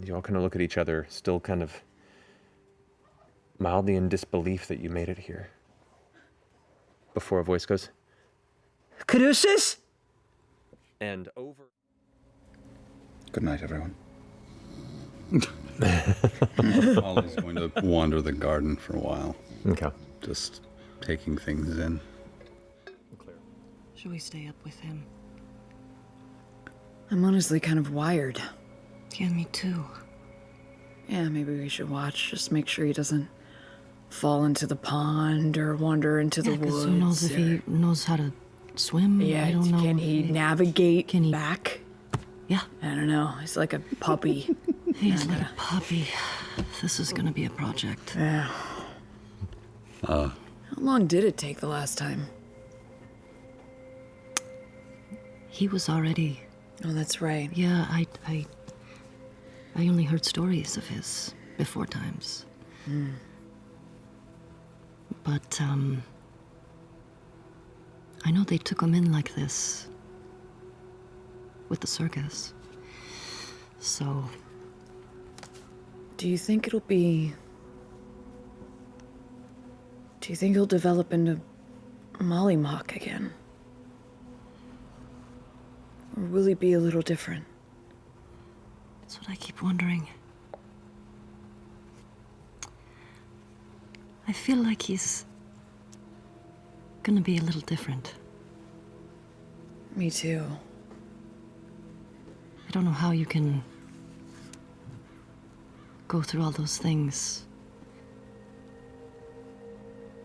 You all kind of look at each other, still kind of mildly in disbelief that you made it here. Before a voice goes, Caduceus? And over. Good night, everyone. Ollie's going to wander the garden for a while. Okay. Just taking things in. Should we stay up with him? I'm honestly kind of wired. Yeah, me too. Yeah, maybe we should watch. Just make sure he doesn't fall into the pond or wander into the woods. Who knows if he knows how to swim? Yeah, I don't know. can he navigate Can he back? Yeah. I don't know. He's like a puppy. He's like a puppy. This is gonna be a project. Yeah. How long did it take the last time? He was already. Oh, that's right. Yeah, I only heard stories of his before times. But I know they took him in like this with the circus. So Do you think it'll be... Do you think he'll develop into Mollymawk again? Or will he be a little different? that's what I keep wondering. I feel like he's gonna be a little different. Me too. I don't know how you can go through all those things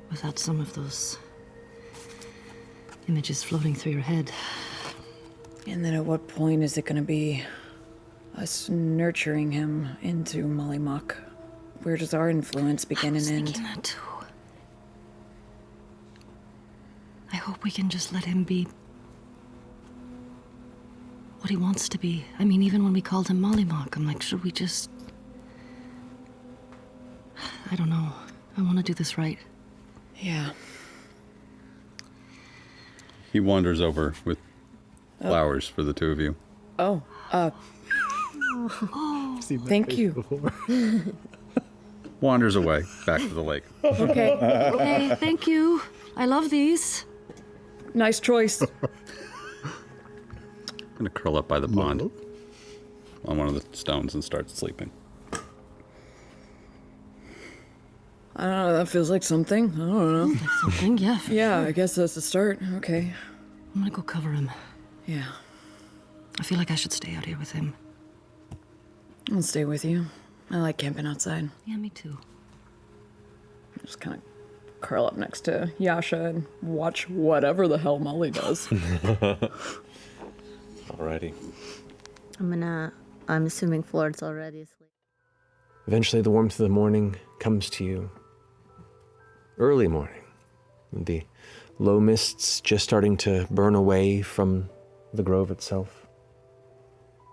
without some of those images floating through your head. And then at what point is it gonna be us nurturing him into Mollymawk? Where does our influence begin and end? Thinking that too. I hope we can just let him be what he wants to be. I mean, even when we called him Mollymawk, I'm like, should we just... I don't know. I want to do this right. Yeah. He wanders over with flowers for the two of you. Oh, thank you. Wanders away, back to the lake. Okay, Okay, thank you. I love these. nice choice. I'm gonna curl up by the pond on one of the stones and start sleeping. I don't know, that feels like something. I don't know. Something, yeah. For Yeah, sure. I guess that's a start. Okay. I'm gonna go cover him. Yeah, I feel like I should stay out here with him. I'll stay with you. I like camping outside. Yeah, me too. Just kind of curl up next to Yasha and watch whatever the hell Molly does. Alrighty. I'm assuming Ford's already asleep. Eventually, the warmth of the morning comes to you. Early morning. The low mists just starting to burn away from the grove itself.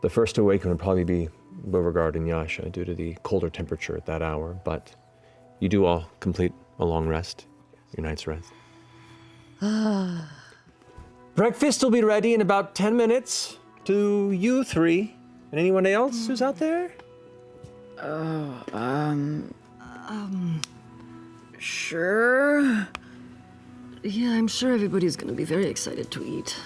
The first to awaken would probably be Beauregard and Yasha due to the colder temperature at that hour, but you do all complete a long rest, your night's rest. Breakfast will be ready in about 10 minutes. To you three. And anyone else who's out there? Sure. Yeah, I'm sure everybody's gonna be very excited to eat.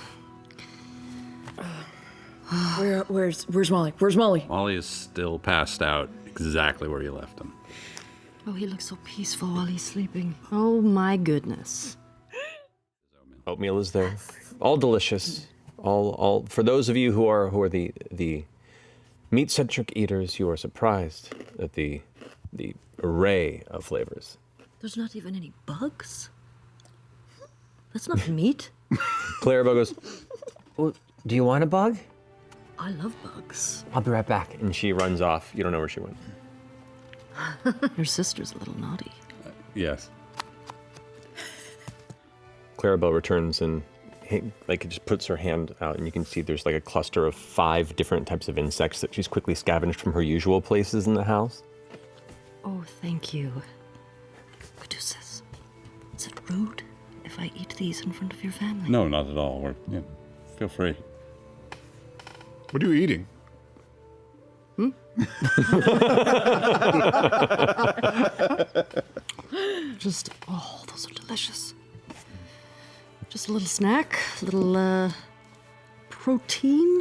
Where's Molly? Where's Molly? Ollie is still passed out exactly where you left him. Oh, he looks so peaceful while he's sleeping. Oh my goodness. Oatmeal is there. All delicious. All for those of you who are the meat-centric eaters, you are surprised at the array of flavors. There's not even any bugs? That's not meat. Clarabelle goes, well, do you want a bug? I love bugs. I'll be right back. And she runs off. You don't know where she went. Your sister's a little naughty. Yes. Clarabelle returns and like just puts her hand out, and you can see there's like a cluster of 5 different types of insects that she's quickly scavenged from her usual places in the house. Oh, thank you. Caduceus, is it rude if I eat these in front of your family? No, not at all. Feel free. What are you eating? Just, oh, those are delicious. Just a little snack, a little protein.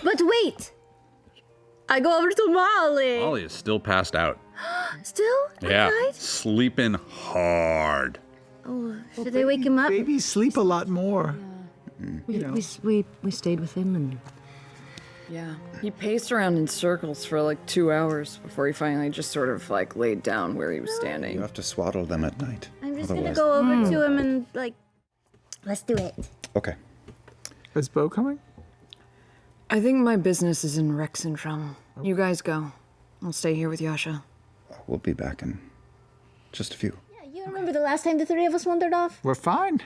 But wait! I go over to Molly. Molly is still passed out. Still? Yeah, Right? sleeping hard. Oh, should I wake him up? Babies sleep a lot more. We stayed with him and Yeah. He paced around in circles for like 2 hours before he finally just sort of like laid down where he was You standing. have to swaddle them at night. I'm just gonna Otherwise- go over to him and like, let's do it. Okay. Is Bo coming? I think my business is in Rexentrum. You guys go. I'll stay here with Yasha. We'll be back in just a few. Yeah, you remember the last time the three of us wandered off? We're fine.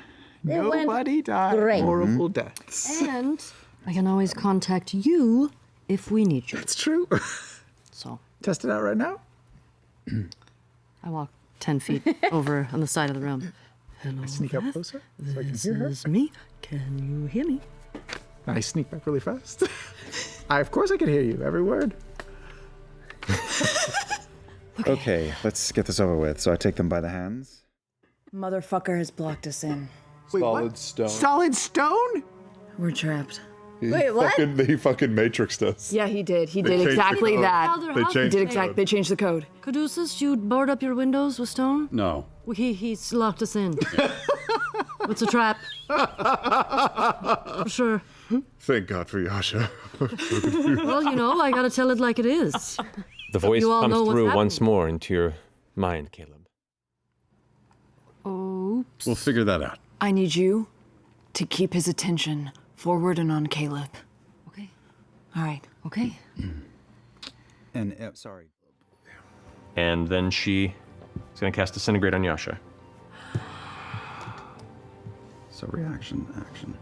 It went Nobody died. great. Horrible deaths. and I can always contact you if we need you. It's true. So Test it out right now. I walk 10 feet over on the side of the room. Hello, Sneak up Beth. closer so I can This hear her. is me. Can you hear me? I sneak back really fast. Of course I can hear you, every word. Okay, let's get this over with. So I take them by the hands. Motherfucker has blocked us in. Wait, Solid what? stone. Solid stone? We're trapped. Wait, what? He fucking matrixed us. Yeah, he did. He They did changed exactly the code. that. They He changed did the exact. code. They changed the code. Caduceus, you board up your windows with stone? No. Well, he's locked us in. It's a trap. For sure. Thank God for Yasha. Well, you know, I gotta tell it like it is. The voice you all comes know what's through once happening. more into your mind, Caleb. Oops. We'll figure that out. I need you to keep his attention forward and on Caleb. Okay. All right. Okay. And sorry. And then she is going to cast Disintegrate on Yasha. So reaction, action.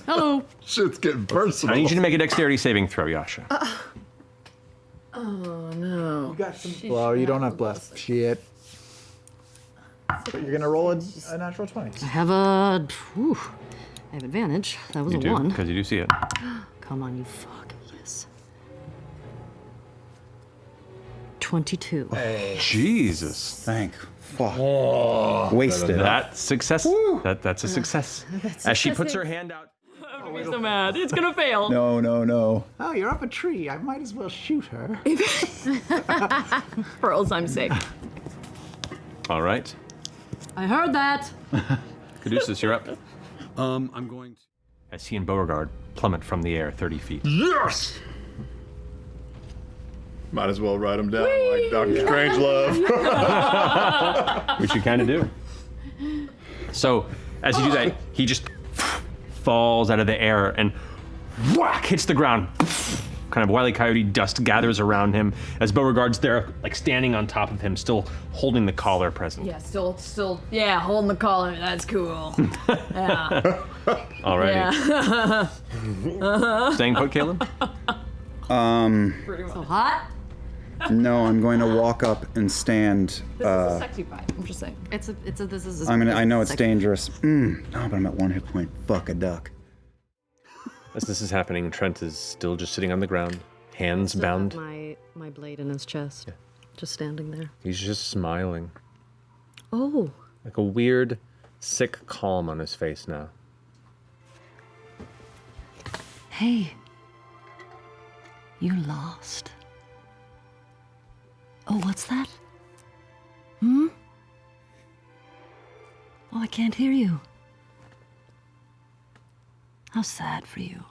Hello. Shit's getting personal. I need you to make a dexterity saving throw, Yasha. Oh no. You got some. Well, you don't have bless. Shit. But you're gonna roll a natural 20. I have a. Whew, I have advantage. That was You a do, 1. because you do see it. Come on, you fuck. Yes. 22. Jesus. Thank fuck. Wasted. That's success. That's a success. As she puts her hand out. So mad. It's gonna fail. No. Oh, you're up a tree. I might as well shoot her. For old time's sake. All right. I heard that. Caduceus, you're up. I'm going to. As he and Beauregard plummet from the air 30 feet. Yes! Might as well write him down like Dr. Strangelove. Which you kind of do. So, as you do that, he just falls out of the air and whack hits the ground. Kind of Wile E. Coyote dust gathers around him as Beauregard's there, like standing on top of him, still holding the collar present. Yeah, still, yeah, holding the collar. That's cool. Yeah. Alrighty. Staying put, Caleb? So hot. No, I'm going to walk up and stand. Sexy vibe. I'm just saying. This is. I know it's dangerous. No, but I'm at 1 hit point. Fuck a duck. As this is happening, Trent is still just sitting on the ground, hands bound. My blade in his chest. Just standing there. He's just smiling. Oh. Like a weird, sick calm on his face now. Hey. You lost. Oh, what's that? Oh, I can't hear you. How sad for you.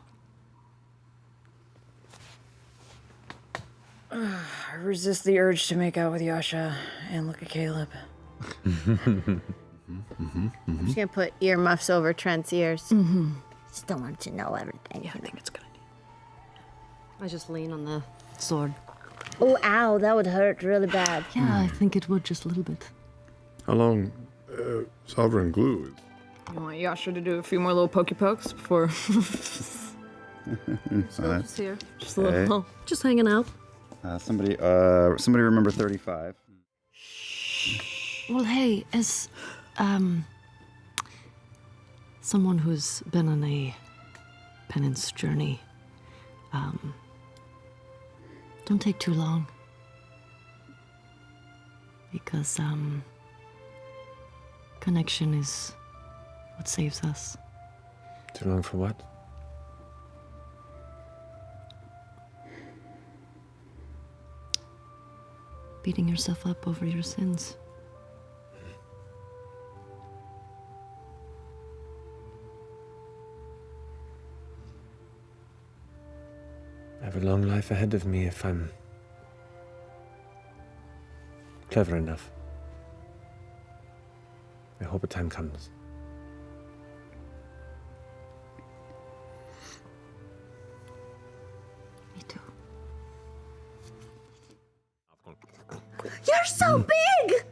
I resist the urge to make out with Yasha and look at Caleb. I'm just gonna put earmuffs over Trent's ears. Mm-hmm. Just don't want to know everything. Yeah, I think it's a good idea. I just lean on the sword. Oh, ow, that would hurt really bad. Yeah, I think it would just a little bit. How long Sovereign Glue is? You want Yasha to do a few more little pokey pokes before? Just here. Just a little. Just hanging out. Somebody remember 35. Well, hey, as someone who's been on a penance journey, don't take too long. Because, connection is what saves us. Too long for what? Beating yourself up over your sins. I have a long life ahead of me if I'm clever enough. I hope a time comes. Me too. You're so big!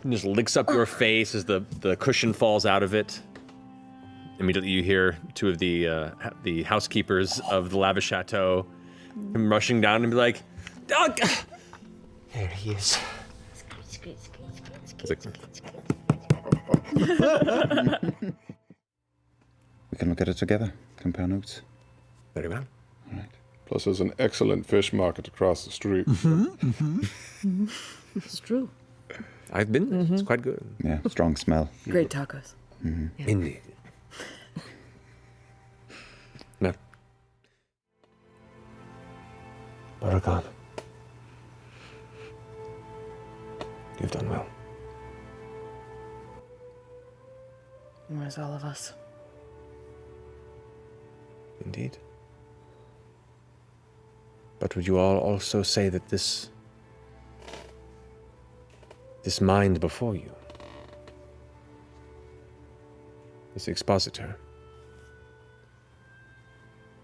It just licks up your face as the cushion falls out of it. Immediately you hear two of the housekeepers of the lavish chateau come rushing down and be like, "Doug!" There he is. He's like, We can look at it together, compare notes. very well. All right. Plus, there's an excellent fish market across the street. It's true. I've been there. It's quite good. Yeah, strong smell. Great tacos. Indeed. No. Beauregard. You've done well. Where's all of us? Indeed. But would you all also say that this mind before you, this expositor,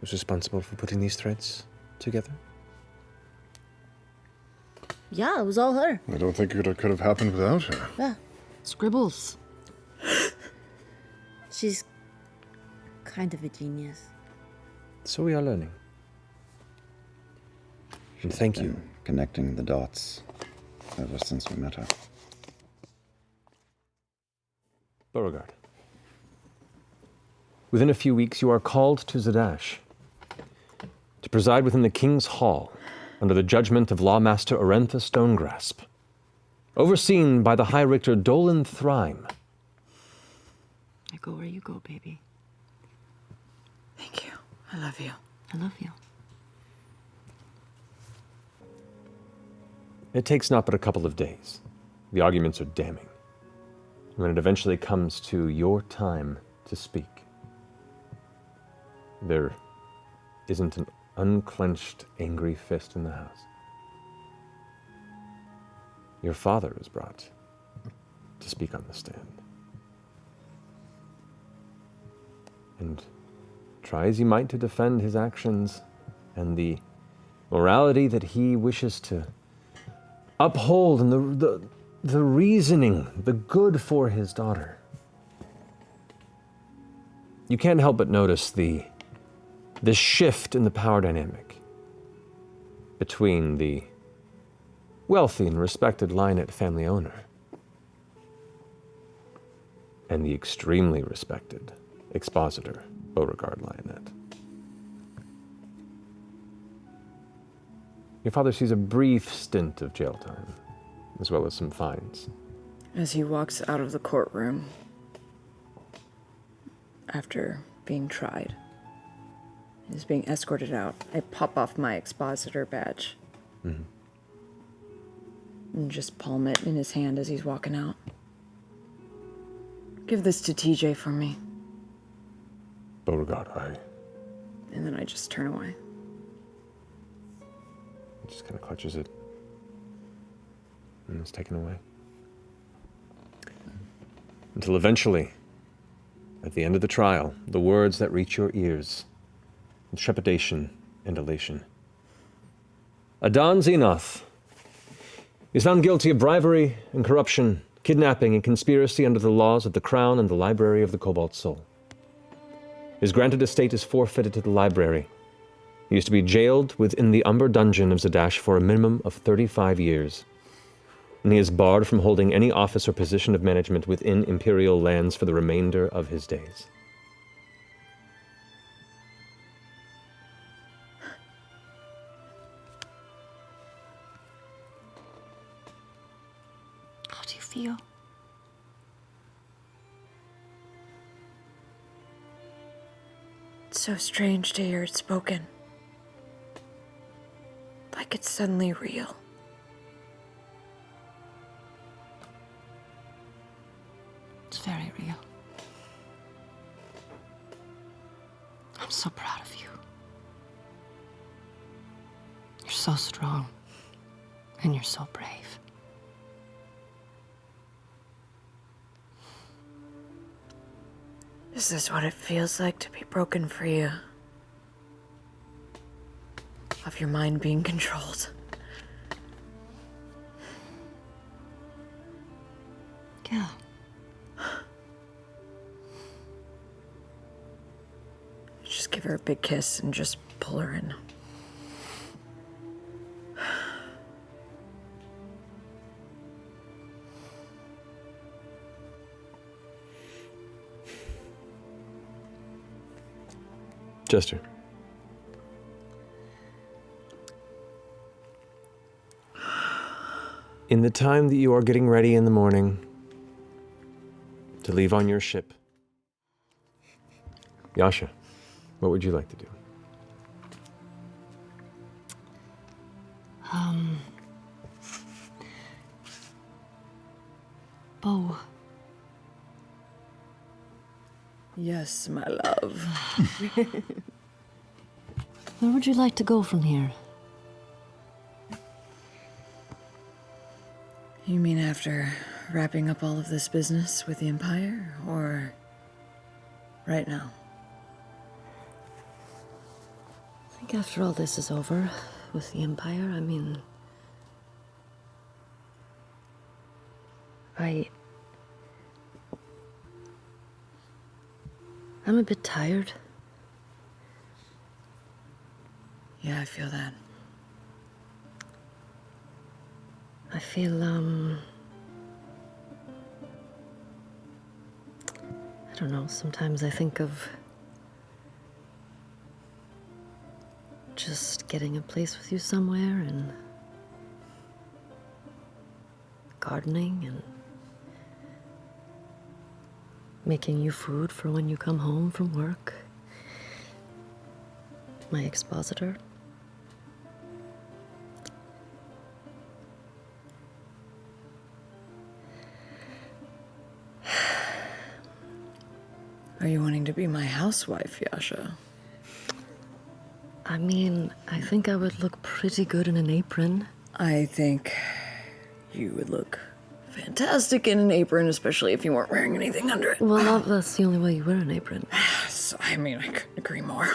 was responsible for putting these threads together? Yeah, it was all her. I don't think it could have happened without her. Yeah. Scribbles. She's kind of a genius. So we are learning. And thank you. Been connecting the dots ever since we met her. Beauregard. Within a few weeks, you are called to Zadash to preside within the King's Hall under the judgment of Lawmaster Orentha Stonegrasp, overseen by the High Richter Dolan Thryme. I go where you go, baby. Thank you. I love you. I love you. It takes not but a couple of days. The arguments are damning. When it eventually comes to your time to speak, there isn't an unclenched, angry fist in the house. Your father is brought to speak on the stand. And try as he might to defend his actions and the morality that he wishes to uphold and the reasoning, the good for his daughter. You can't help but notice the shift in the power dynamic between the wealthy and respected Lionett family owner and the extremely respected expositor, Beauregard Lionett. Your father sees a brief stint of jail time, as well as some fines. As he walks out of the courtroom after being tried, he's being escorted out. I pop off my expositor badge and just palm it in his hand as he's walking out. Give this to TJ for me. Beauregard, And then I just turn away. He just kind of clutches it and it's taken away. Until eventually, at the end of the trial, the words that reach your ears with trepidation and elation. Adan Zenoth is found guilty of bribery and corruption, kidnapping and conspiracy under the laws of the Crown and the Library of the Cobalt Soul. His granted estate is forfeited to the library. He is to be jailed within the Umber dungeon of Zadash for a minimum of 35 years. and he is barred from holding any office or position of management within Imperial lands for the remainder of his days. How do you feel? It's so strange to hear it spoken. Like it's suddenly real. It's very real. I'm so proud of you. You're so strong. And you're so brave. Is this what it feels like to be broken free of your mind being controlled? Yeah. Just give her a big kiss and just pull her in. Jester. In the time that you are getting ready in the morning to leave on your ship, Yasha, what would you like to do? Beau, Yes, my love. where would you like to go from here? You mean after wrapping up all of this business with the Empire, or right now? I think after all this is over with the Empire, I mean... I'm a bit tired. Yeah, I feel that. I feel, I don't know, sometimes I think of just getting a place with you somewhere and gardening and making you food for when you come home from work. My expositor. Are you wanting to be my housewife, Yasha? I mean, I think I would look pretty good in an apron. I think you would look fantastic in an apron, especially if you weren't wearing anything under it. Well, that's the only way you wear an apron. So, I mean, I couldn't agree more.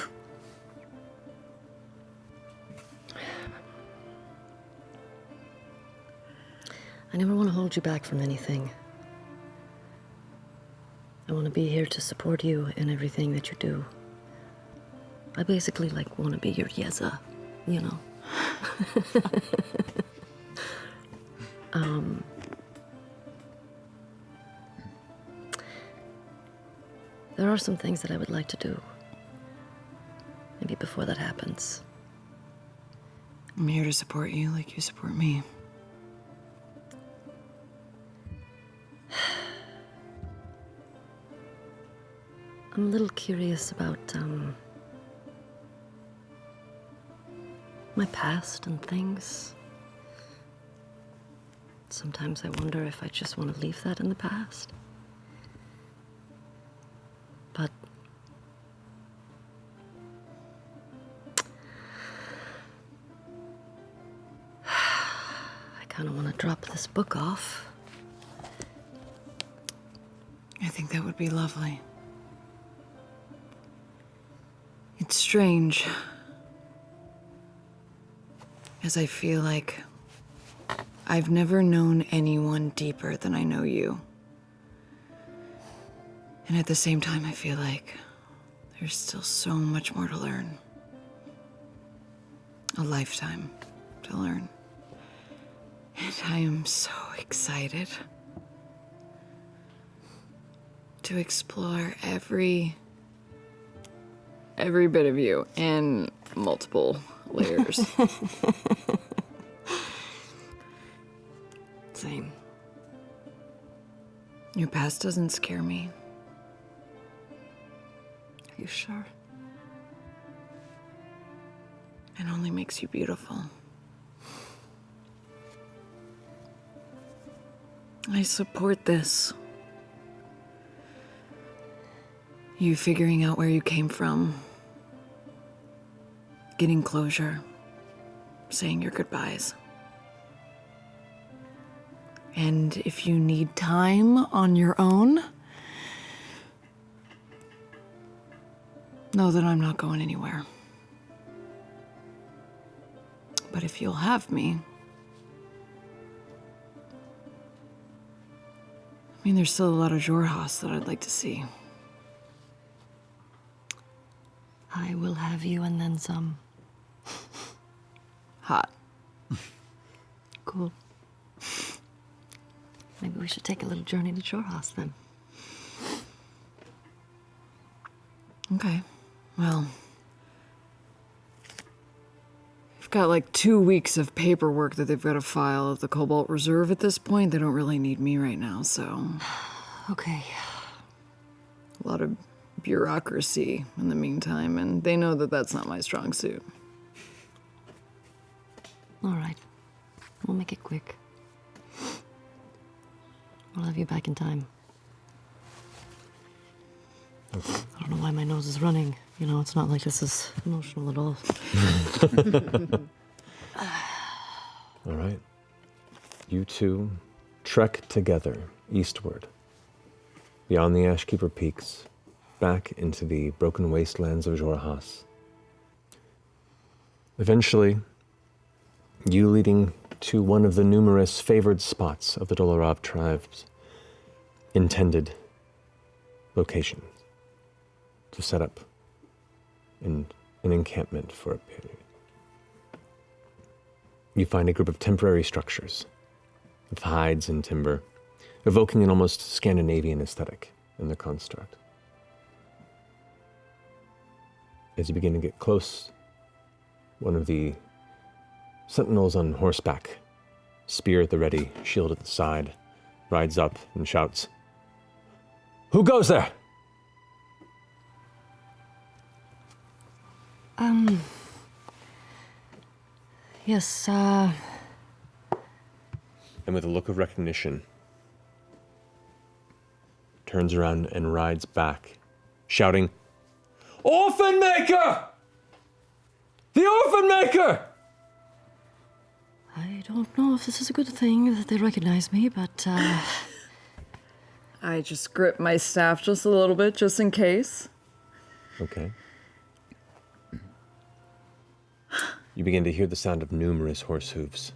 I never want to hold you back from anything. I want to be here to support you in everything that you do. I basically, want to be your Yeza, you know? There are some things that I would like to do. Maybe before that happens. I'm here to support you like you support me. I'm a little curious about, my past and things. Sometimes I wonder if I just want to leave that in the past. But I kind of want to drop this book off. I think that would be lovely. It's strange, as I feel like I've never known anyone deeper than I know you. And at the same time, I feel like there's still so much more to learn. A lifetime to learn. And I am so excited to explore every bit of you in multiple layers. Same. Your past doesn't scare me. Are you sure? It only makes you beautiful. I support this. You figuring out where you came from, getting closure, saying your goodbyes. And if you need time on your own, know that I'm not going anywhere. But if you'll have me, I mean, there's still a lot of Jorhas that I'd like to see. I will have you and then some. Hot. Cool. Maybe we should take a little journey to Jorhas then. Okay. Well, we've got like 2 weeks of paperwork that they've got to file at the Cobalt Reserve at this point. They don't really need me right now, so. Okay. A lot of bureaucracy in the meantime, and they know that that's not my strong suit. All right. We'll make it quick. We'll have you back in time. I don't know why my nose is running. You know, it's not like this is emotional at all. All right. You two trek together eastward, beyond the Ashkeeper Peaks, back into the broken wastelands of Jorhas. Eventually, you leading to one of the numerous favored spots of the Dolorov tribe's intended locations to set up in an encampment for a period. You find a group of temporary structures of hides and timber, evoking an almost Scandinavian aesthetic in the construct. As you begin to get close, one of the sentinels on horseback, spear at the ready, shield at the side, rides up and shouts, "Who goes there?" Yes, And with a look of recognition, turns around and rides back, shouting, "Orphan Maker! The Orphan Maker!" I don't know if this is a good thing that they recognize me, but, I just grip my staff just a little bit, just in case. Okay. You begin to hear the sound of numerous horse hooves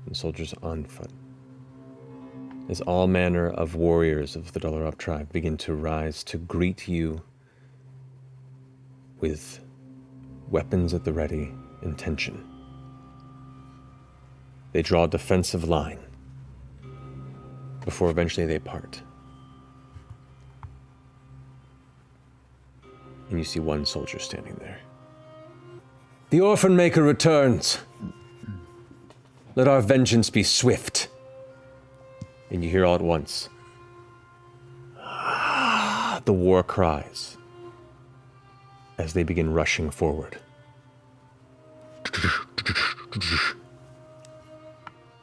and soldiers on foot, as all manner of warriors of the Dolorov tribe begin to rise to greet you with weapons at the ready and tension. They draw a defensive line before eventually they part. And you see one soldier standing there. "The Orphan Maker returns. Let our vengeance be swift." And you hear all at once the war cries as they begin rushing forward.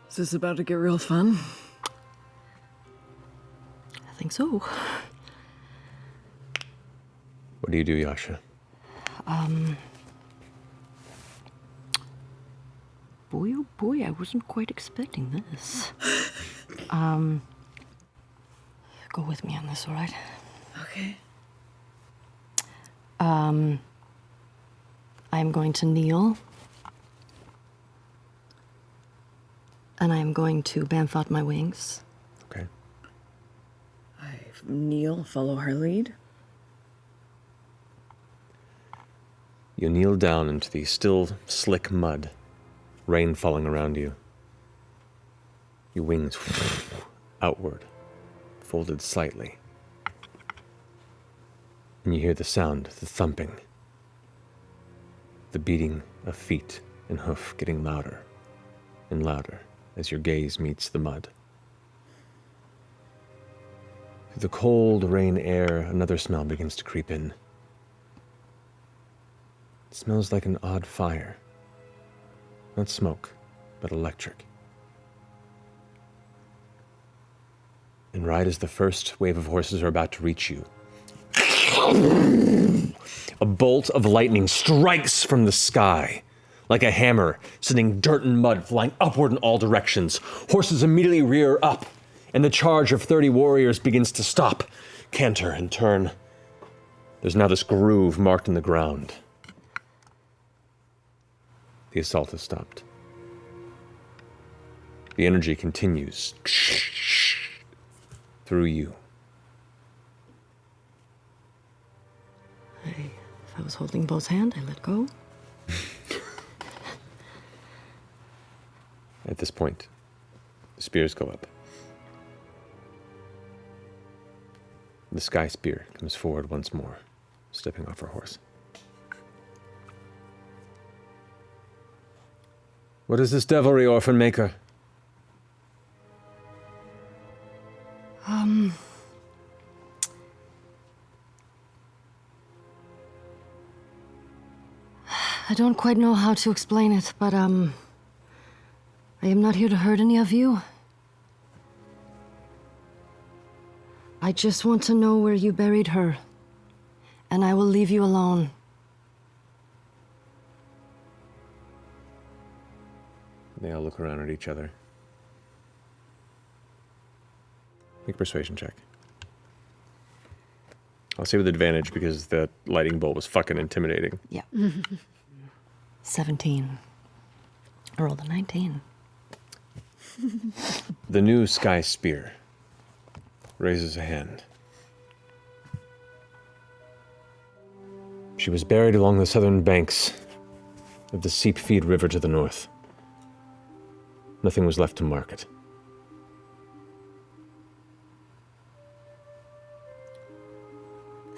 Is this about to get real fun? I think so. What do you do, Yasha? Boy, oh boy, I wasn't quite expecting this. Go with me on this, all right? Okay. I am going to kneel. And I am going to bamf out my wings. Okay. I kneel, follow her lead. You kneel down into the still slick mud, rain falling around you. your wings outward, folded slightly. And you hear the sound, the thumping, the beating of feet and hoof getting louder and louder as your gaze meets the mud. Through the cold rain air, another smell begins to creep in. It smells like an odd fire. Not smoke, but electric. And right as the first wave of horses are about to reach you, a bolt of lightning strikes from the sky like a hammer, sending dirt and mud flying upward in all directions. Horses immediately rear up, and the charge of 30 warriors begins to stop, canter, and turn. There's now this groove marked in the ground. The assault has stopped. The energy continues through you. If I was holding Bo's hand, I let go. At this point, the spears go up. The sky spear comes forward once more, stepping off her horse. What is this devilry, orphan maker? I don't quite know how to explain it, but, I am not here to hurt any of you. I just want to know where you buried her, and I will leave you alone. They all look around at each other. Make a persuasion check. I'll say with advantage because the lightning bolt was fucking intimidating. Yeah. 17. I rolled a 19. The new sky spear raises a hand. She was buried along the southern banks of the Seep Feed River to the north. Nothing was left to mark it.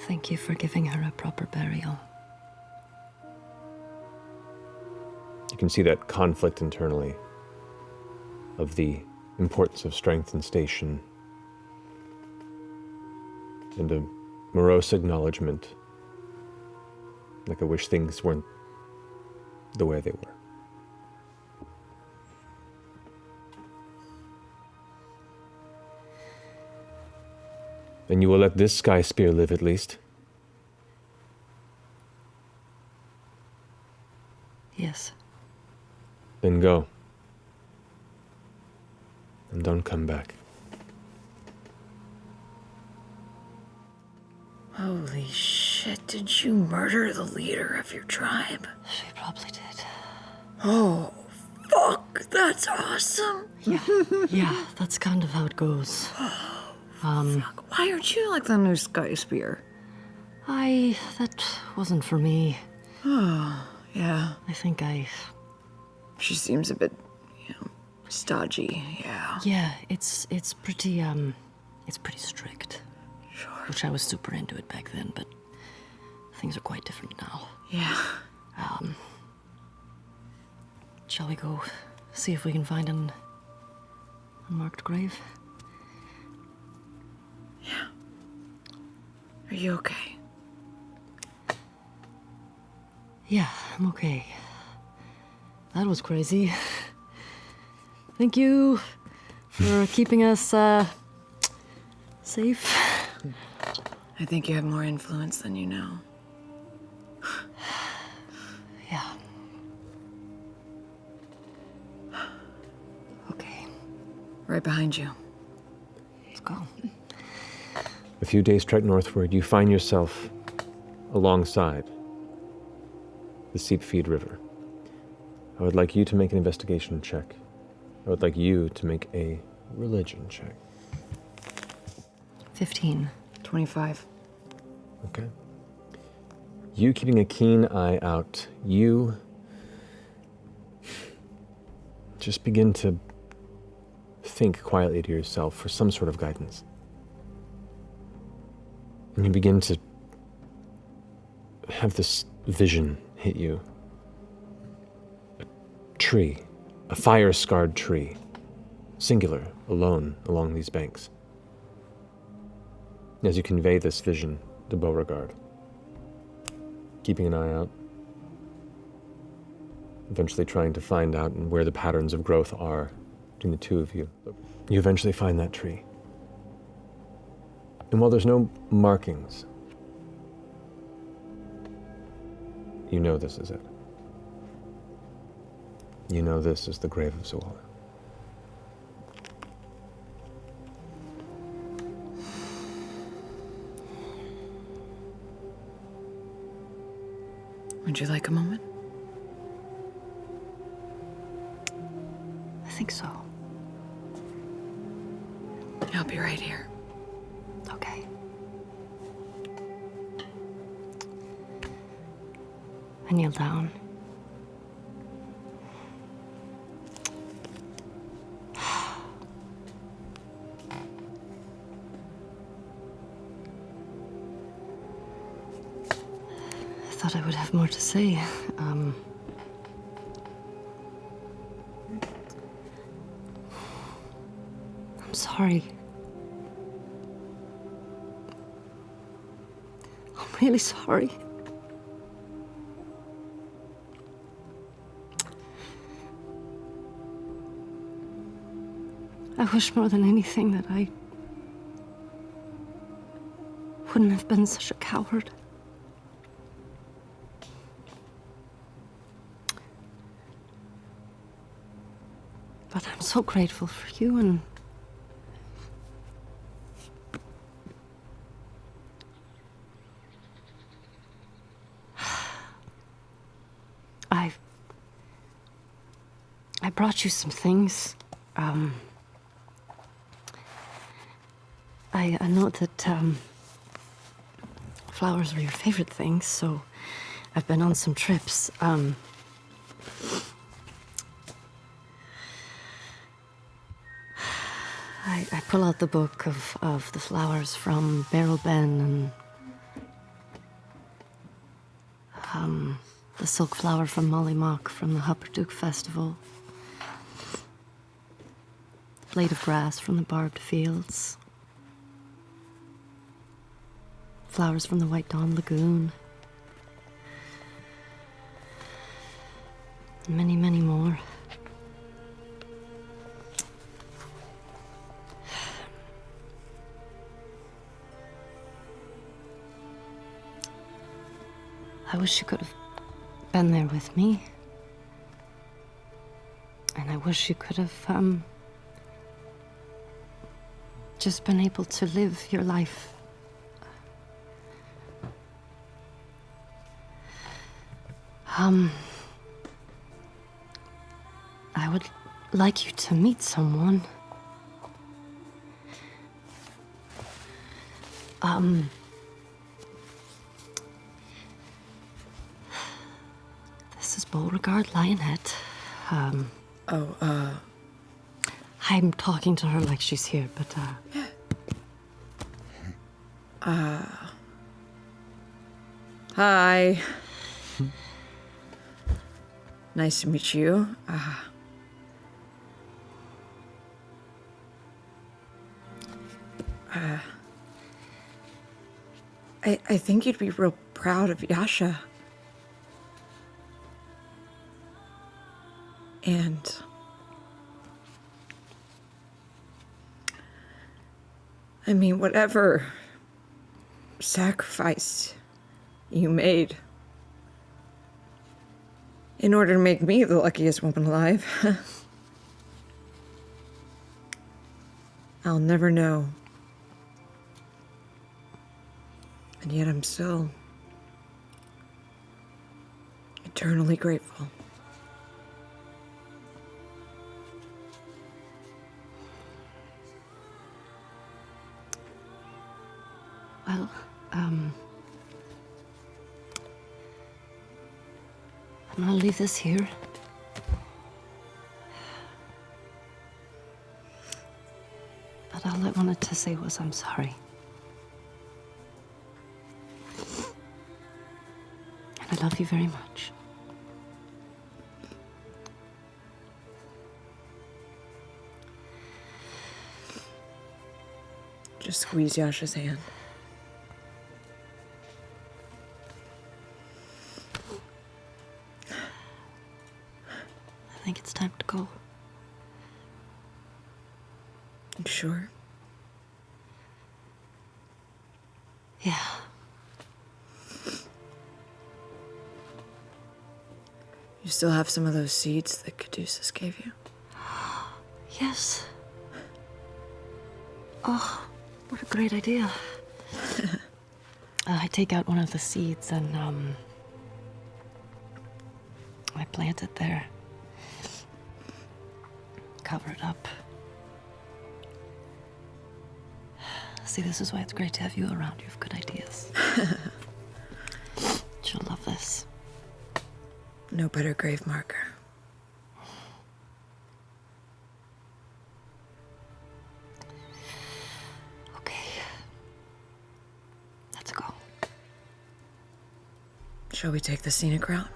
Thank you for giving her a proper burial. You can see that conflict internally of the importance of strength and station and a morose acknowledgement, like I wish things weren't the way they were. And you will let this sky spear live at least? Yes. Then go. And don't come back. Holy shit, did you murder the leader of your tribe? She probably did. Oh, fuck, that's awesome. Yeah, that's kind of how it goes. Why aren't you like the new Sky Spear? That wasn't for me. Yeah, I think she seems a bit, stodgy, yeah. yeah, it's pretty strict. Sure. Which I was super into it back then, but things are quite different now. Yeah. Shall we go see if we can find an unmarked grave? Are you okay? Yeah, I'm okay. That was crazy. Thank you for keeping us, safe. I think you have more influence than you know. Yeah. Okay, Right behind you. let's go. A few days trek northward, you find yourself alongside the Seep Feed River. I would like you to make an investigation check. I would like you to make a religion check. 15. 25. Okay. You keeping a keen eye out, you just begin to think quietly to yourself for some sort of guidance. And you begin to have this vision hit you. A tree, a fire-scarred tree, singular, alone along these banks. As you convey this vision to Beauregard, keeping an eye out, eventually trying to find out where the patterns of growth are between the two of you. You eventually find that tree. And while there's no markings, you know this is it. You know this is the grave of Zoala. Would you like a moment? I think so. I'll be right here. Okay. I kneel down. I thought I would have more to say. I'm sorry. I'm really sorry. I wish more than anything that I wouldn't have been such a coward. But I'm so grateful for you, and I brought you some things. I know that flowers are your favorite things, so I've been on some trips. I pull out the book of the flowers from Beryl Ben and the silk flower from Molly Mock from the Hupperdook Festival, blade of grass from the barbed fields, flowers from the White Dawn Lagoon, and many, many more. I wish you could have been there with me. And I wish you could have, just been able to live your life. I would like you to meet someone. This is Beauregard Lionette. I'm talking to her like she's here, but, Hi. Nice to meet you. I think you'd be real proud of Yasha. And I mean, whatever sacrifice you made in order to make me the luckiest woman alive, I'll never know. And yet I'm still eternally grateful. well, I'm gonna leave this here. wanted to say was I'm sorry. And I love you very much. Just squeeze Yasha's hand. I think it's time to go. You sure? Yeah. You still have some of those seeds that Caduceus gave you? Yes. Oh, what a great idea. I take out one of the seeds and, I plant it there. Cover it up. See, this is why it's great to have you around. You have good ideas. She'll love this. No better grave marker. Okay. Let's go. Shall we take the scenic route?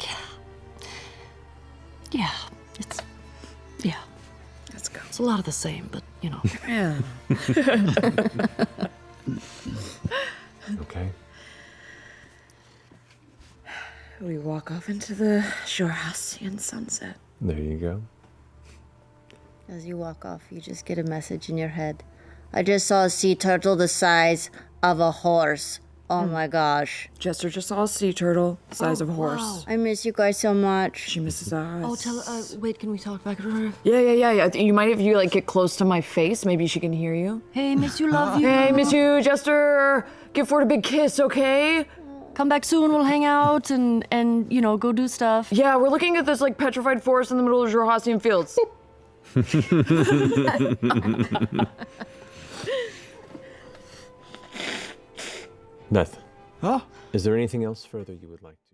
Yeah. Yeah. Yeah. Let's go. It's a lot of the same, but, you know. Yeah. Okay. We walk off into the shore house and sunset. There you go. As you walk off, you just get a message in your head. I just saw a sea turtle the size of a horse. Oh my gosh. Jester just saw a sea turtle, size of a horse. Wow. I miss you guys so much. She misses us. Oh, wait, can we talk back to her? Yeah. You might, if you like get close to my face, maybe she can hear you. Hey, miss you, love you. Hey, miss you, Jester. Give Ford a big kiss, okay? Come back soon, we'll hang out and you know, go do stuff. Yeah, we're looking at this like petrified forest in the middle of Jurahasian fields. Beth, Huh? is there anything else further you would like to?